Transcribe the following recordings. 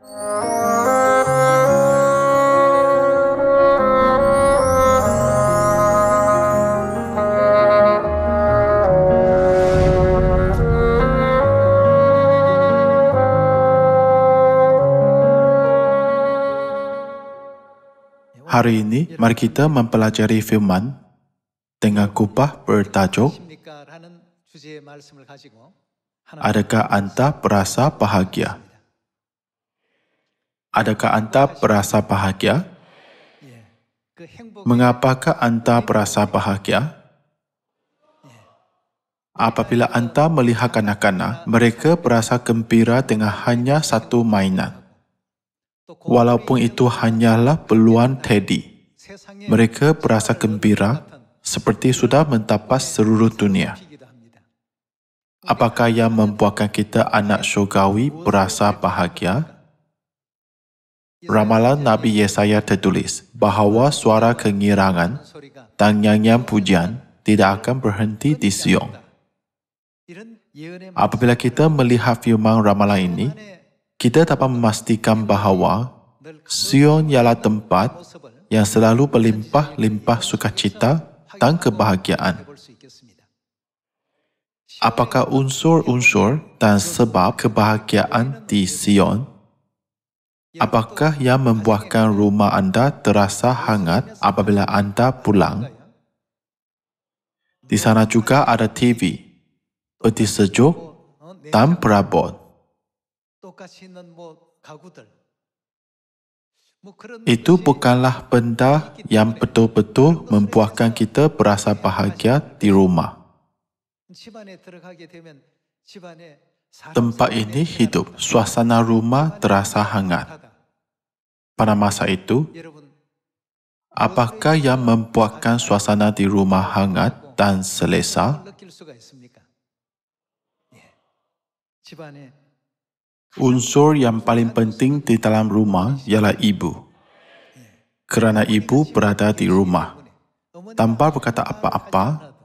Hari ini, mari kita mempelajari firman dengan kubah bertajuk Adakah anda berasa bahagia? Adakah anda berasa bahagia? Mengapakah anda berasa bahagia? Apabila anda melihat kanak-kanak, mereka berasa gembira dengan hanya satu mainan. Walaupun itu hanyalah beluan teddy, mereka berasa gembira seperti sudah mendapat seluruh dunia. Apakah yang membuatkan kita anak syurgawi berasa bahagia? Ramalan Nabi Yesaya tertulis bahawa suara kengirangan dan nyanyian pujian tidak akan berhenti di Sion. Apabila kita melihat firman ramalan ini, kita dapat memastikan bahawa Sion ialah tempat yang selalu berlimpah-limpah sukacita dan kebahagiaan. Apakah unsur-unsur dan sebab kebahagiaan di Sion? Apakah yang membuatkan rumah anda terasa hangat apabila anda pulang? Di sana juga ada TV, peti sejuk dan perabot. Itu bukanlah benda yang betul-betul membuatkan kita berasa bahagia di rumah. Tempat ini hidup, suasana rumah terasa hangat. Pada masa itu, apakah yang membuatkan suasana di rumah hangat dan selesa? Unsur yang paling penting di dalam rumah ialah ibu. Kerana ibu berada di rumah. Tanpa berkata apa-apa,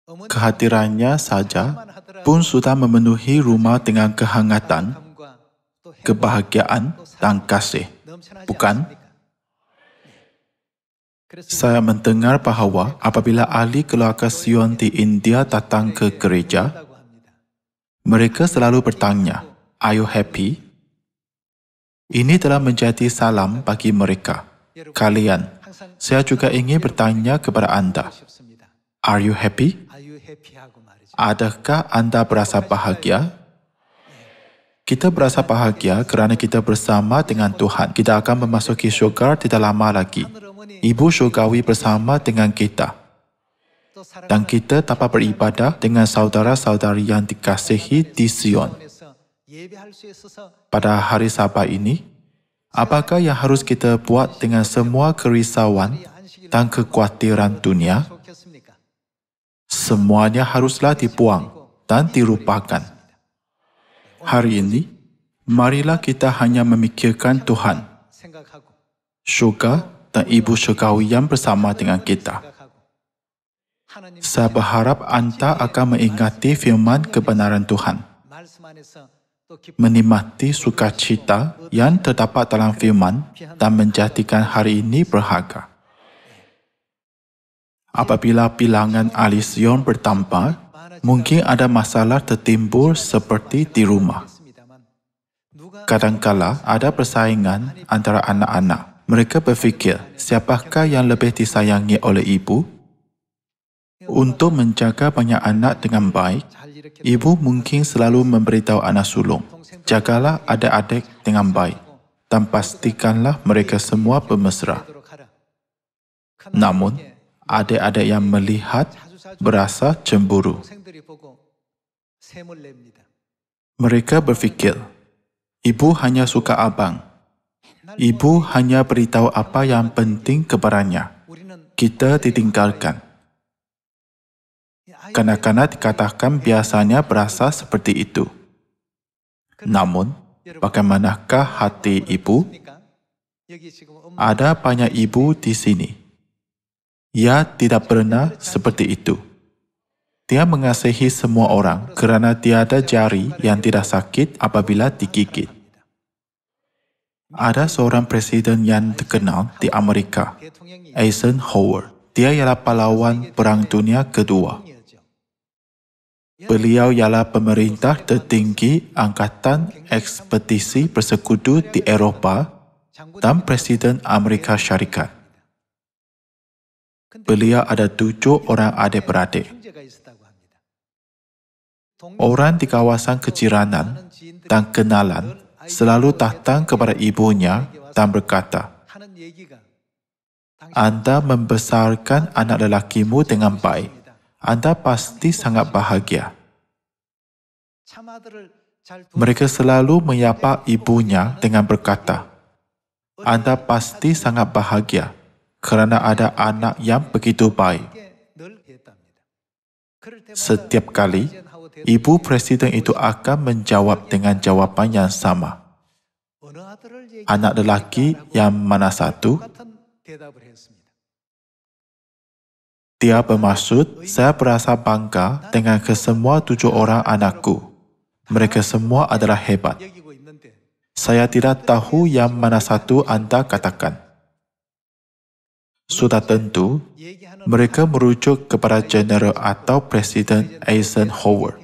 kehadirannya saja pun sudah memenuhi rumah dengan kehangatan, kebahagiaan dan kasih. Bukan? Saya mendengar bahawa apabila ahli keluarga Sion di India datang ke gereja, mereka selalu bertanya, "Are you happy?" Ini telah menjadi salam bagi mereka. Kalian, saya juga ingin bertanya kepada anda, "Are you happy?" Adakah anda berasa bahagia? Kita berasa bahagia kerana kita bersama dengan Tuhan. Kita akan memasuki syurga tidak lama lagi. Ibu syurgawi bersama dengan kita. Dan kita dapat beribadah dengan saudara-saudari yang dikasihi di Sion. Pada hari Sabat ini, apakah yang harus kita buat dengan semua kerisauan dan kekhawatiran dunia? Semuanya haruslah dibuang dan dilupakan. Hari ini, marilah kita hanya memikirkan Tuhan, syurga dan ibu syurgawi yang bersama dengan kita. Saya berharap anda akan mengingati firman kebenaran Tuhan, menikmati sukacita yang terdapat dalam firman dan menjadikan hari ini berharga. Apabila bilangan ahli Sion bertambah, mungkin ada masalah tertimbul seperti di rumah. Kadangkala ada persaingan antara anak-anak. Mereka berfikir, siapakah yang lebih disayangi oleh ibu? Untuk menjaga banyak anak dengan baik, ibu mungkin selalu memberitahu anak sulung, jagalah adik-adik dengan baik dan pastikanlah mereka semua bermesra. Namun, adik-adik yang melihat berasa cemburu. Mereka berfikir, ibu hanya suka abang. Ibu hanya beritahu apa yang penting kepadanya. Kita ditinggalkan. Kanak-kanak dikatakan biasanya berasa seperti itu. Namun, bagaimanakah hati ibu? Ada banyak ibu di sini. Ia tidak pernah seperti itu. Dia mengasihi semua orang kerana tiada jari yang tidak sakit apabila digigit. Ada seorang presiden yang terkenal di Amerika, Eisenhower. Dia ialah pahlawan Perang Dunia Kedua. Beliau ialah pemerintah tertinggi Angkatan Ekspedisi Persekutu di Eropah dan Presiden Amerika Syarikat. Beliau ada 7 orang adik-beradik. Orang di kawasan kejiranan dan kenalan selalu datang kepada ibunya dan berkata, "Anda membesarkan anak lelakimu dengan baik. Anda pasti sangat bahagia." Mereka selalu menyapa ibunya dengan berkata, "Anda pasti sangat bahagia kerana ada anak yang begitu baik." Setiap kali, ibu presiden itu akan menjawab dengan jawapan yang sama. "Anak lelaki yang mana satu?" Dia bermaksud, "Saya berasa bangga dengan kesemua 7 orang anakku. Mereka semua adalah hebat. Saya tidak tahu yang mana satu Anda katakan." Sudah tentu, mereka merujuk kepada General atau Presiden Eisenhower.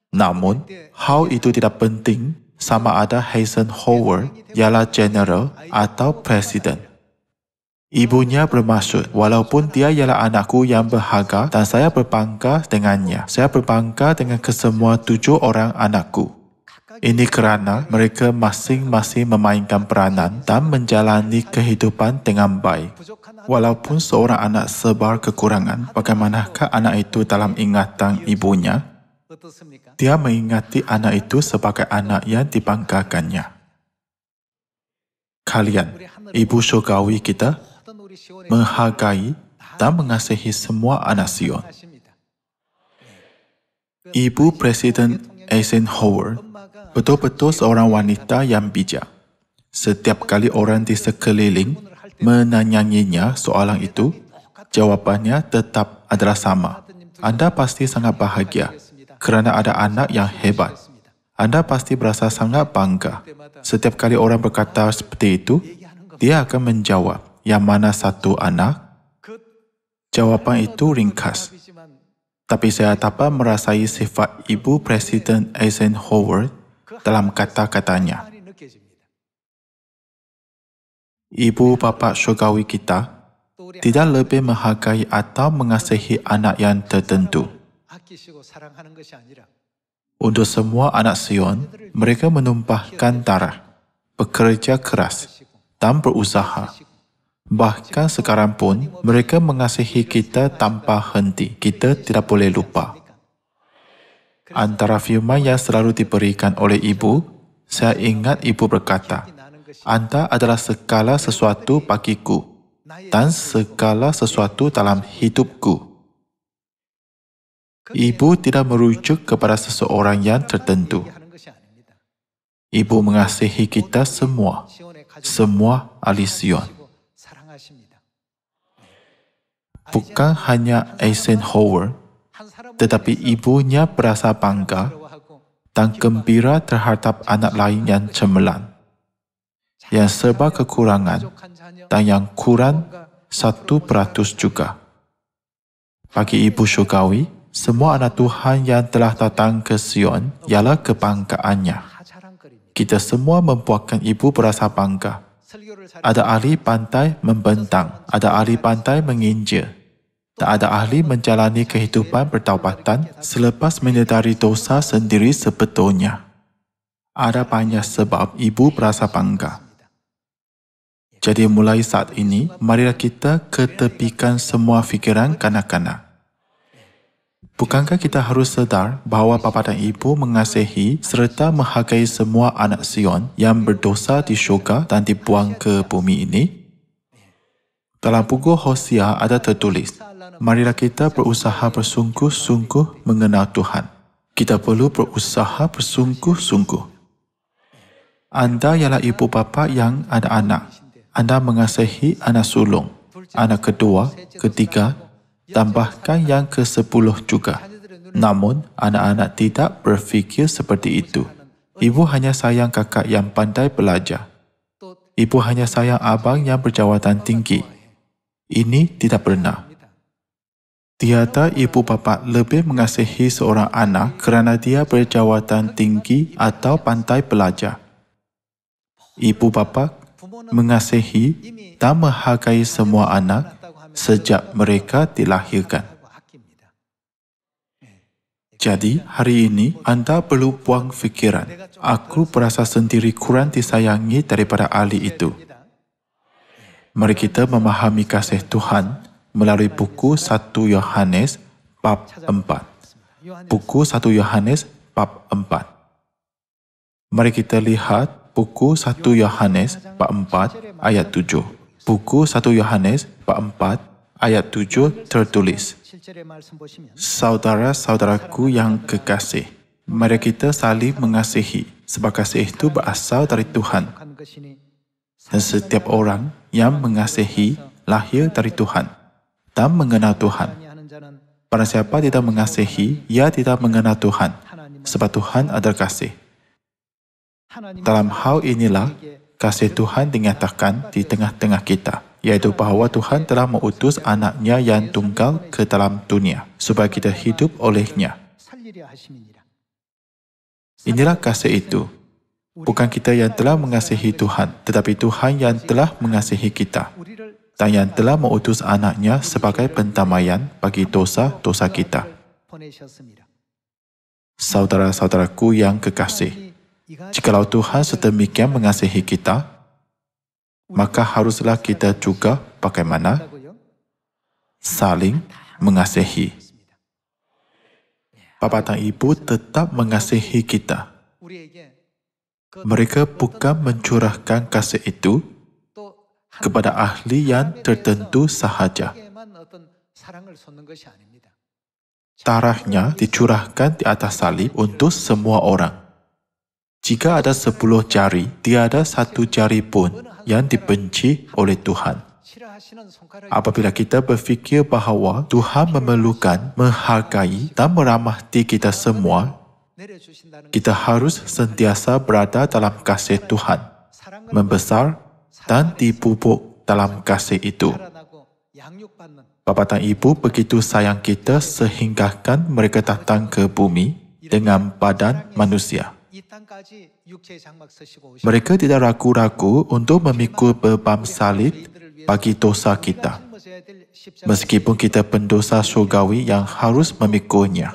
Namun, hal itu tidak penting sama ada Eisenhower ialah General atau Presiden. Ibunya bermaksud, walaupun dia ialah anakku yang berharga dan saya berbangga dengannya. Saya berbangga dengan kesemua 7 orang anakku. Ini kerana mereka masing-masing memainkan peranan dan menjalani kehidupan dengan baik. Walaupun seorang anak sebar kekurangan, bagaimanakah anak itu dalam ingatan ibunya? Dia mengingati anak itu sebagai anak yang dibanggakannya. Kalian, Ibu Syurgawi kita, menghargai dan mengasihi semua anak Sion. Ibu Presiden Eisenhower betul-betul seorang wanita yang bijak. Setiap kali orang di sekeliling menanyaginya soalan itu, jawapannya tetap adalah sama. "Anda pasti sangat bahagia kerana ada anak yang hebat. Anda pasti berasa sangat bangga." Setiap kali orang berkata seperti itu, dia akan menjawab, "Yang mana satu anak?" Jawapan itu ringkas. Tapi saya dapat merasai sifat Ibu Presiden Eisenhower dalam kata-katanya. Ibu bapa syurgawi kita tidak lebih menghargai atau mengasihi anak yang tertentu. Untuk semua anak Sion, mereka menumpahkan darah, bekerja keras, dan berusaha. Bahkan sekarang pun, mereka mengasihi kita tanpa henti. Kita tidak boleh lupa. Antara firman yang selalu diberikan oleh ibu, saya ingat ibu berkata, "Anda adalah segala sesuatu bagiku dan segala sesuatu dalam hidupku." Ibu tidak merujuk kepada seseorang yang tertentu. Ibu mengasihi kita semua, semua ahli Sion. Bukan hanya Eisenhower, tetapi ibunya berasa bangga dan gembira terhadap anak lain yang cemerlang, yang serba kekurangan dan yang kurang 1% juga. Bagi Ibu Syurgawi, semua anak Tuhan yang telah datang ke Sion ialah kebanggaannya. Kita semua membuatkan Ibu berasa bangga. Ada ahli pandai membentang, ada ahli pandai menginjil, dan ada ahli menjalani kehidupan bertaubatan selepas menyedari dosa sendiri sebetulnya. Ada banyak sebab Ibu berasa bangga. Jadi mulai saat ini, marilah kita ketepikan semua fikiran kanak-kanak. Bukankah kita harus sedar bahawa bapa dan ibu mengasihi serta menghargai semua anak Sion yang berdosa di syurga dan dibuang ke bumi ini? Dalam buku Hosea ada tertulis, "Marilah kita berusaha bersungguh-sungguh mengenal Tuhan." Kita perlu berusaha bersungguh-sungguh. Anda ialah ibu bapa yang ada anak. Anda mengasihi anak sulung, anak kedua, ketiga, dan bahkan yang ke-10 juga. Namun, anak-anak tidak berfikir seperti itu. Ibu hanya sayang kakak yang pandai belajar. Ibu hanya sayang abang yang berjawatan tinggi. Ini tidak benar. Tiada ibu bapa lebih mengasihi seorang anak kerana dia berjawatan tinggi atau pandai belajar. Ibu bapa mengasihi dan menghargai semua anak sejak mereka dilahirkan. Jadi, hari ini anda perlu buang fikiran. Aku berasa sendiri kurang disayangi daripada ahli itu. Mari kita memahami kasih Tuhan melalui buku 1 Yohanes bab 4. Buku 1 Yohanes bab 4. Mari kita lihat buku 1 Yohanes bab 4 ayat 7. Buku 1 Yohanes bab 4 ayat 7 tertulis, saudara-saudaraku yang kekasih, mari kita saling mengasihi, sebab kasih itu berasal dari Tuhan. Dan setiap orang yang mengasihi lahir dari Tuhan dan mengenal Tuhan. Barang siapa tidak mengasihi, ia tidak mengenal Tuhan, sebab Tuhan adalah kasih. Dalam hal inilah, kasih Tuhan dinyatakan di tengah-tengah kita, iaitu bahawa Tuhan telah mengutus anaknya yang tunggal ke dalam dunia, supaya kita hidup olehnya. Inilah kasih itu. Bukan kita yang telah mengasihi Tuhan, tetapi Tuhan yang telah mengasihi kita, dan yang telah mengutus anaknya sebagai pendamaian bagi dosa-dosa kita. Saudara-saudaraku yang kekasih, jikalau Tuhan sedemikian mengasihi kita, maka haruslah kita juga bagaimana? Saling mengasihi. Bapa dan Ibu tetap mengasihi kita. Mereka bukan mencurahkan kasih itu kepada ahli yang tertentu sahaja. Darahnya dicurahkan di atas salib untuk semua orang. Jika ada 10 jari, tiada satu jari pun yang dibenci oleh Tuhan. Apabila kita berfikir bahawa Tuhan memerlukan, menghargai dan merahmati kita semua, kita harus sentiasa berada dalam kasih Tuhan, membesar dan dipupuk dalam kasih itu. Bapa dan Ibu begitu sayang kita sehinggakan mereka datang ke bumi dengan badan manusia. Mereka tidak ragu-ragu untuk memikul beban salib bagi dosa kita, meskipun kita pendosa surgawi yang harus memikulnya.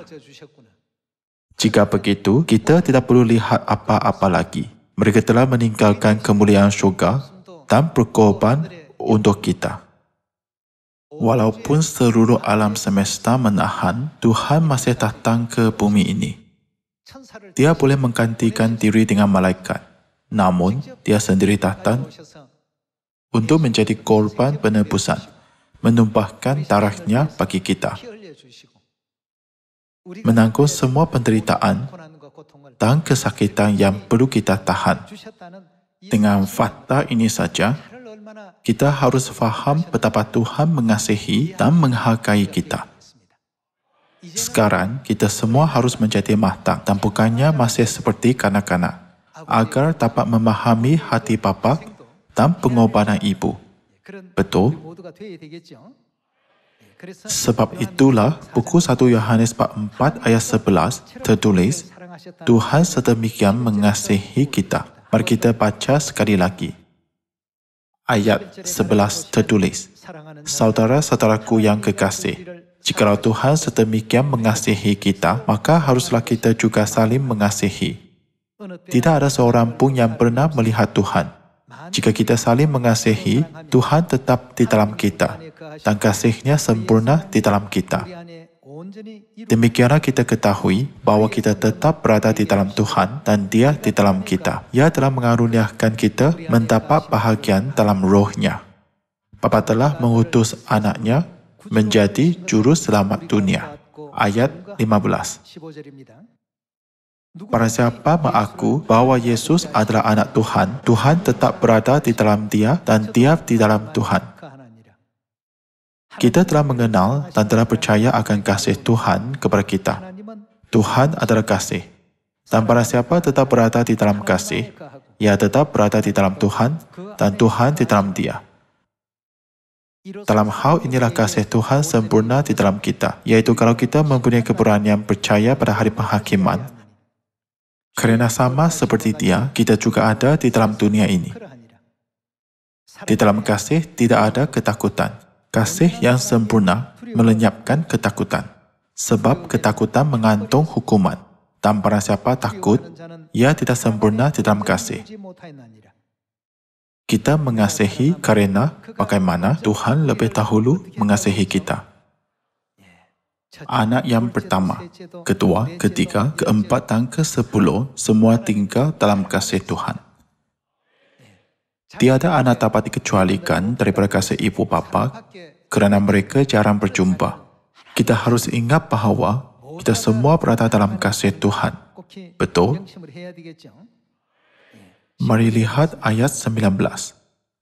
Jika begitu, kita tidak perlu lihat apa-apa lagi. Mereka telah meninggalkan kemuliaan syurga dan berkorban untuk kita. Walaupun seluruh alam semesta menahan, Tuhan masih datang ke bumi ini. Dia boleh menggantikan diri dengan malaikat, namun dia sendiri datang untuk menjadi korban penebusan, menumpahkan darahnya bagi kita, menanggung semua penderitaan dan kesakitan yang perlu kita tahan. Dengan fakta ini saja, kita harus faham betapa Tuhan mengasihi dan menghargai kita. Sekarang, kita semua harus menjadi matang dan bukannya masih seperti kanak-kanak, agar dapat memahami hati Bapa dan pengorbanan Ibu. Betul? Sebab itulah buku 1 Yohanes bab 4 ayat 11 tertulis, Tuhan sedemikian mengasihi kita. Mari kita baca sekali lagi. Ayat 11 tertulis, saudara-saudaraku yang kekasih, jikalau Tuhan sedemikian mengasihi kita, maka haruslah kita juga saling mengasihi. Tidak ada seorang pun yang pernah melihat Tuhan. Jika kita saling mengasihi, Tuhan tetap di dalam kita, dan kasih-Nya sempurna di dalam kita. Demikianlah kita ketahui bahawa kita tetap berada di dalam Tuhan dan Dia di dalam kita. Ia telah mengaruniakan kita mendapat bahagian dalam roh-Nya. Bapa telah mengutus anak-Nya menjadi juru selamat dunia. Ayat 15. Barang siapa mengaku bahawa Yesus adalah anak Tuhan, Tuhan tetap berada di dalam dia dan dia di dalam Tuhan. Kita telah mengenal dan telah percaya akan kasih Tuhan kepada kita. Tuhan adalah kasih. Dan barang siapa tetap berada di dalam kasih, ia tetap berada di dalam Tuhan, dan Tuhan di dalam dia. Dalam hal inilah kasih Tuhan sempurna di dalam kita, yaitu kalau kita mempunyai keberanian percaya pada hari penghakiman, kerana sama seperti dia, kita juga ada di dalam dunia ini. Di dalam kasih tidak ada ketakutan. Kasih yang sempurna melenyapkan ketakutan, sebab ketakutan mengandung hukuman. Dan barang siapa takut, ia tidak sempurna di dalam kasih. Kita mengasihi karena bagaimana Tuhan lebih dahulu mengasihi kita. Anak yang pertama, kedua, ketiga, keempat dan ke-10 semua tinggal dalam kasih Tuhan. Tiada anak dapat dikecualikan daripada kasih ibu bapa kerana mereka jarang berjumpa. Kita harus ingat bahawa kita semua berada dalam kasih Tuhan. Betul? Mari lihat ayat 19.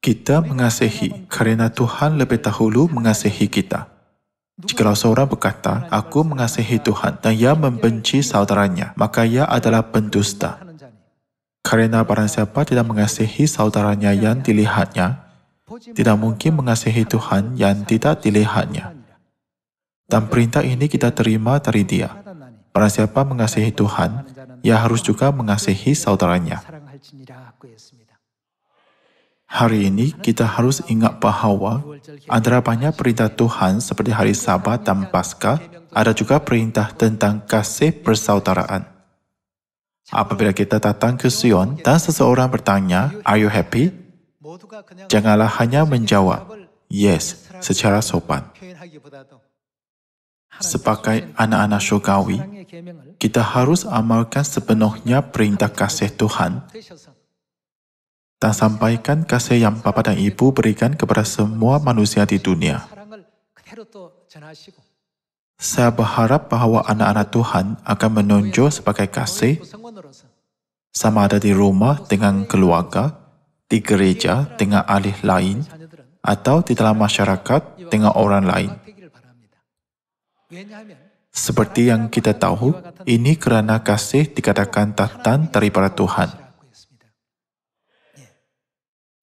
Kita mengasihi kerana Tuhan lebih dahulu mengasihi kita. Jikalau seorang berkata, aku mengasihi Tuhan dan ia membenci saudaranya, maka ia adalah pendusta. Kerana barang siapa tidak mengasihi saudaranya yang dilihatnya, tidak mungkin mengasihi Tuhan yang tidak dilihatnya. Dan perintah ini kita terima dari dia. Barang siapa mengasihi Tuhan, ia harus juga mengasihi saudaranya. Hari ini kita harus ingat bahawa antara banyak perintah Tuhan seperti hari Sabat dan Paskah, ada juga perintah tentang kasih persaudaraan. Apabila kita datang ke Sion dan seseorang bertanya, "Are you happy?" Janganlah hanya menjawab, "Yes," secara sopan. Sebagai anak-anak syurgawi, kita harus amalkan sepenuhnya perintah kasih Tuhan dan sampaikan kasih yang Bapa dan Ibu berikan kepada semua manusia di dunia. Saya berharap bahawa anak-anak Tuhan akan menonjol sebagai kasih, sama ada di rumah dengan keluarga, di gereja dengan ahli lain, atau di dalam masyarakat dengan orang lain. Seperti yang kita tahu, ini kerana kasih dikatakan datang daripada Tuhan.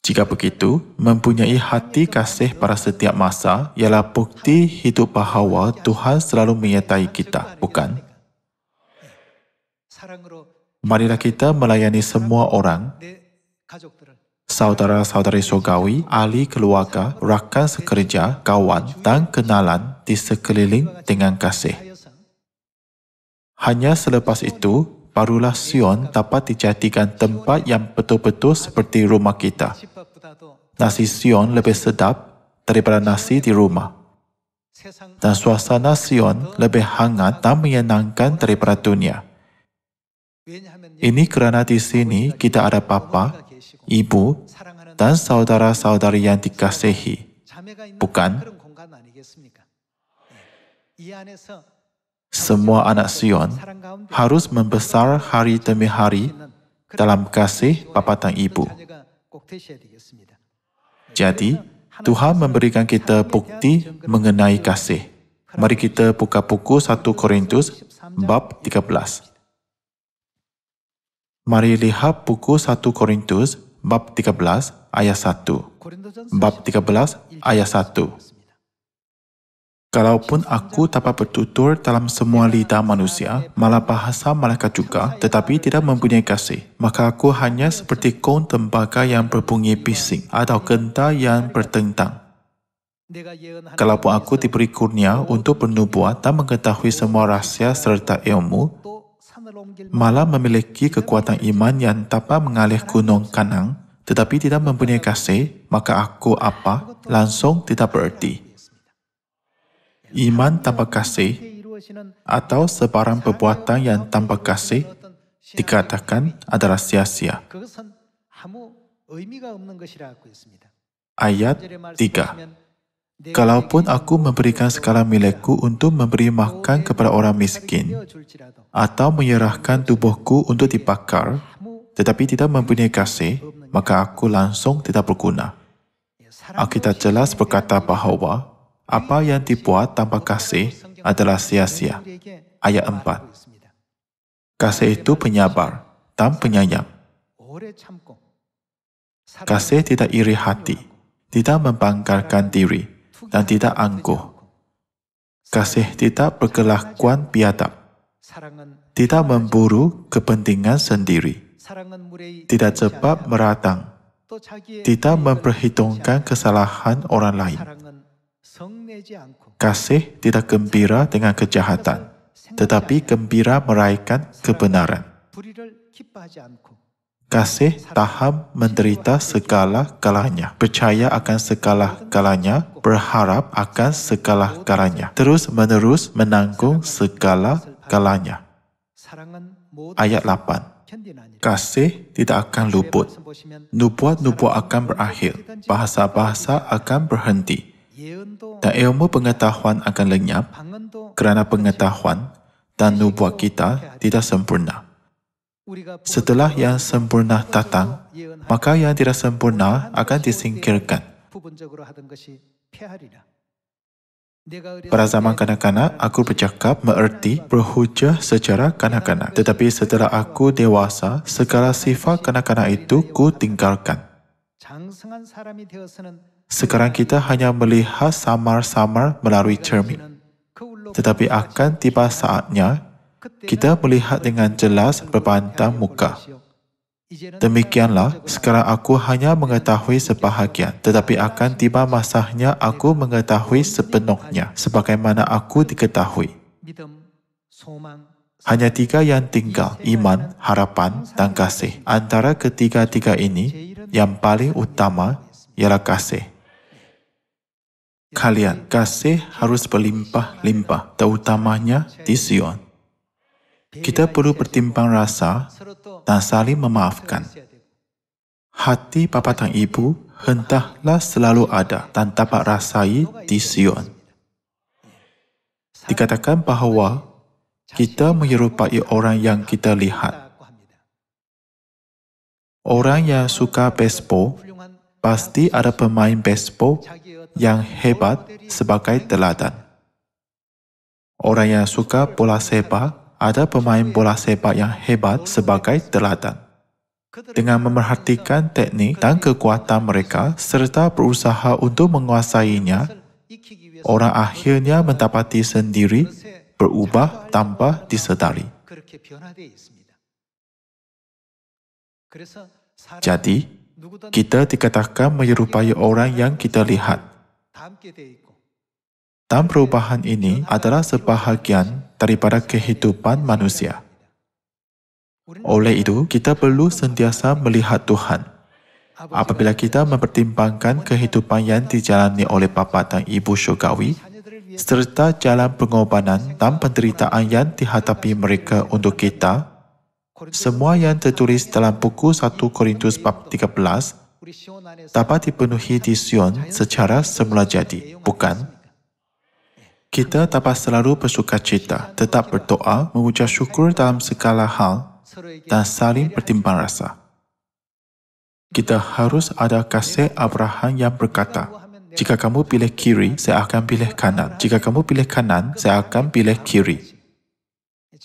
Jika begitu, mempunyai hati kasih pada setiap masa ialah bukti hidup bahawa Tuhan selalu menyertai kita, bukan? Marilah kita melayani semua orang, saudara-saudari surgawi, ahli keluarga, rakan sekerja, kawan dan kenalan di sekeliling dengan kasih. Hanya selepas itu, barulah Sion dapat dijadikan tempat yang betul-betul seperti rumah kita. Nasi Sion lebih sedap daripada nasi di rumah. Dan suasana Sion lebih hangat dan menyenangkan daripada dunia. Ini kerana di sini kita ada bapa, ibu, dan saudara-saudari yang dikasihi. Bukan? Semua anak Sion harus membesar hari demi hari dalam kasih bapa dan ibu. Jadi, Tuhan memberikan kita bukti mengenai kasih. Mari kita buka buku 1 Korintus bab 13. Mari lihat buku 1 Korintus bab 13 ayat 1. Bab 13 ayat 1. Kalaupun aku dapat bertutur dalam semua lidah manusia, malah bahasa malaikat juga, tetapi tidak mempunyai kasih, maka aku hanya seperti gong tembaga yang berbunyi bising atau genta yang bertentang. Kalaupun aku diberi kurnia untuk bernubuat dan mengetahui semua rahsia serta ilmu, malah memiliki kekuatan iman yang dapat mengalih gunung Kanang, tetapi tidak mempunyai kasih, maka aku apa? Langsung tidak bererti. Iman tanpa kasih atau sebarang perbuatan yang tanpa kasih dikatakan adalah sia-sia. Ayat 3. Kalaupun aku memberikan segala milikku untuk memberi makan kepada orang miskin atau menyerahkan tubuhku untuk dibakar, tetapi tidak mempunyai kasih, maka aku langsung tidak berguna. Alkitab jelas berkata bahawa apa yang dibuat tanpa kasih adalah sia-sia. Ayat 4. Kasih itu penyabar dan penyayang. Kasih tidak iri hati, tidak membanggakan diri, dan tidak angkuh. Kasih tidak berkelakuan biadab, tidak memburu kepentingan sendiri, tidak cepat meradang, tidak memperhitungkan kesalahan orang lain. Kasih tidak gembira dengan kejahatan, tetapi gembira meraihkan kebenaran. Kasih tahan menderita segala-galanya, percaya akan segala-galanya, berharap akan segala-galanya, terus-menerus menanggung segala-galanya. Ayat 8. Kasih tidak akan luput. Nubuat-nubuat akan berakhir, bahasa-bahasa akan berhenti, dan ilmu pengetahuan akan lenyap, kerana pengetahuan dan nubuat kita tidak sempurna. Setelah yang sempurna datang, maka yang tidak sempurna akan disingkirkan. Pada zaman kanak-kanak, aku bercakap, mengerti, berhujah secara kanak-kanak. Tetapi setelah aku dewasa, segala sifat kanak-kanak itu ku tinggalkan. Sekarang kita hanya melihat samar-samar melalui cermin. Tetapi akan tiba saatnya, kita melihat dengan jelas berbantang muka. Demikianlah, sekarang aku hanya mengetahui sebahagian, tetapi akan tiba masanya aku mengetahui sepenuhnya, sebagaimana aku diketahui. Hanya 3 yang tinggal, iman, harapan, dan kasih. Antara ketiga-tiga ini, yang paling utama ialah kasih. Kalian, kasih harus berlimpah-limpah, terutamanya di Sion. Kita perlu bertimbang rasa dan saling memaafkan. Hati bapa dan ibu hendaklah selalu ada dan dapat rasai di Sion. Dikatakan bahawa kita menyerupai orang yang kita lihat. Orang yang suka baseball, pasti ada pemain baseball yang hebat sebagai teladan. Orang yang suka bola sepak, ada pemain bola sepak yang hebat sebagai teladan. Dengan memerhatikan teknik dan kekuatan mereka serta berusaha untuk menguasainya, orang akhirnya mendapati sendiri berubah tanpa disedari. Jadi, kita dikatakan menyerupai orang yang kita lihat. Dan perubahan ini adalah sebahagian daripada kehidupan manusia. Oleh itu, kita perlu sentiasa melihat Tuhan. Apabila kita mempertimbangkan kehidupan yang dijalani oleh bapa dan ibu syurgawi, serta jalan pengorbanan dan penderitaan yang dihadapi mereka untuk kita, semua yang tertulis dalam buku 1 Korintus bab 13 dapat dipenuhi di Sion secara semula jadi, bukan? Kita dapat selalu bersukacita, tetap berdoa, mengucap syukur dalam segala hal, dan saling bertimbang rasa. Kita harus ada kasih Abraham yang berkata, jika kamu pilih kiri, saya akan pilih kanan. Jika kamu pilih kanan, saya akan pilih kiri.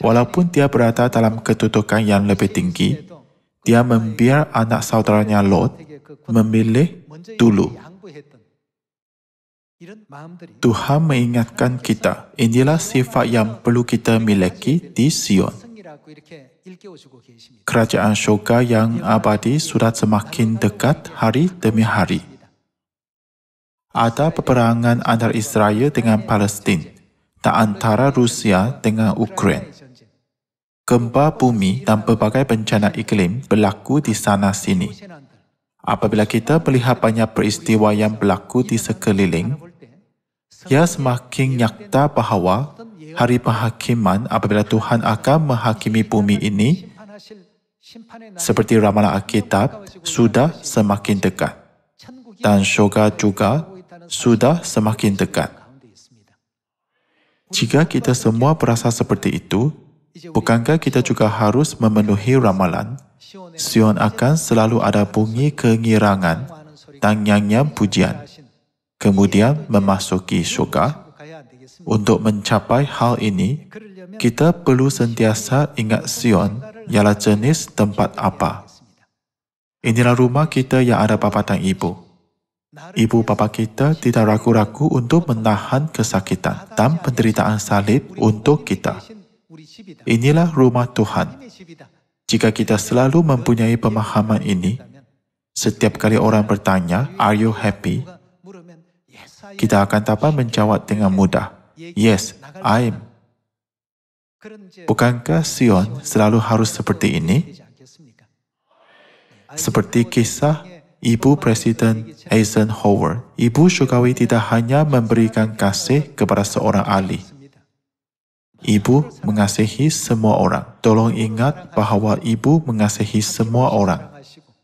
Walaupun dia berada dalam kedudukan yang lebih tinggi, dia membiar anak saudaranya Lot memilih dulu. Tuhan mengingatkan kita, inilah sifat yang perlu kita miliki di Sion. Kerajaan syurga yang abadi sudah semakin dekat hari demi hari. Ada peperangan antara Israel dengan Palestin dan antara Rusia dengan Ukraine. Gempa bumi dan berbagai bencana iklim berlaku di sana-sini. Apabila kita melihat banyak peristiwa yang berlaku di sekeliling, ia semakin nyata bahawa hari penghakiman apabila Tuhan akan menghakimi bumi ini, seperti ramalan Alkitab, sudah semakin dekat. Dan syurga juga sudah semakin dekat. Jika kita semua berasa seperti itu, bukankah kita juga harus memenuhi ramalan? Sion akan selalu ada bunyi kengirangan dan nyanyian pujian. Kemudian memasuki syurga. Untuk mencapai hal ini, kita perlu sentiasa ingat Sion ialah jenis tempat apa. Inilah rumah kita yang ada bapa dan ibu. Ibu bapa kita tidak ragu-ragu untuk menahan kesakitan dan penderitaan salib untuk kita. Inilah rumah Tuhan. Jika kita selalu mempunyai pemahaman ini, setiap kali orang bertanya, "Are you happy?" kita akan dapat menjawab dengan mudah, "Yes, I am." Bukankah Sion selalu harus seperti ini? Seperti kisah Ibu Presiden Eisenhower, Ibu Syukawi tidak hanya memberikan kasih kepada seorang ahli. Ibu mengasihi semua orang. Tolong ingat bahawa Ibu mengasihi semua orang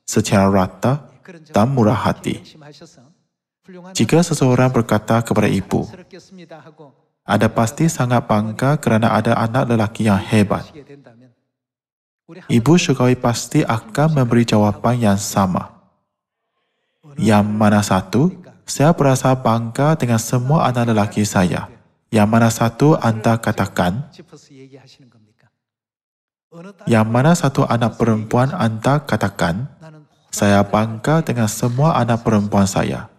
secara rata dan murah hati. Jika seseorang berkata kepada Ibu, "Anda pasti sangat bangga kerana ada anak lelaki yang hebat," Ibu Syukawi pasti akan memberi jawapan yang sama. "Yang mana satu? Saya berasa bangga dengan semua anak lelaki saya. Yang mana satu Anda katakan? Yang mana satu anak perempuan Anda katakan? Saya bangga dengan semua anak perempuan saya."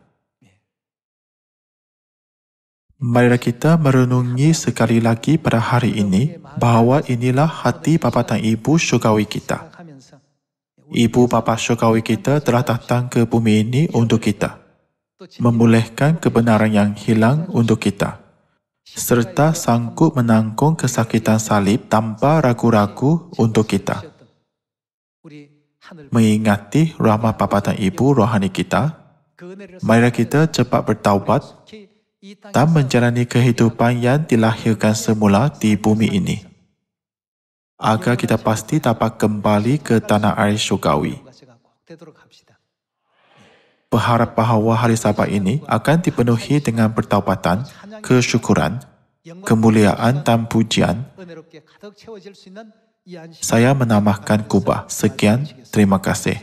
Marilah kita merenungi sekali lagi pada hari ini bahawa inilah hati bapa dan ibu syurgawi kita. Ibu bapa syurgawi kita telah datang ke bumi ini untuk kita, memulihkan kebenaran yang hilang untuk kita, serta sanggup menanggung kesakitan salib tanpa ragu-ragu untuk kita. Mengingati rahmat bapa dan ibu rohani kita, marilah kita cepat bertaubat dan menjalani kehidupan yang dilahirkan semula di bumi ini, agar kita pasti dapat kembali ke tanah air syurgawi. Berharap bahawa hari Sabat ini akan dipenuhi dengan pertaubatan, kesyukuran, kemuliaan dan pujian. Saya menambahkan kubah. Sekian, terima kasih.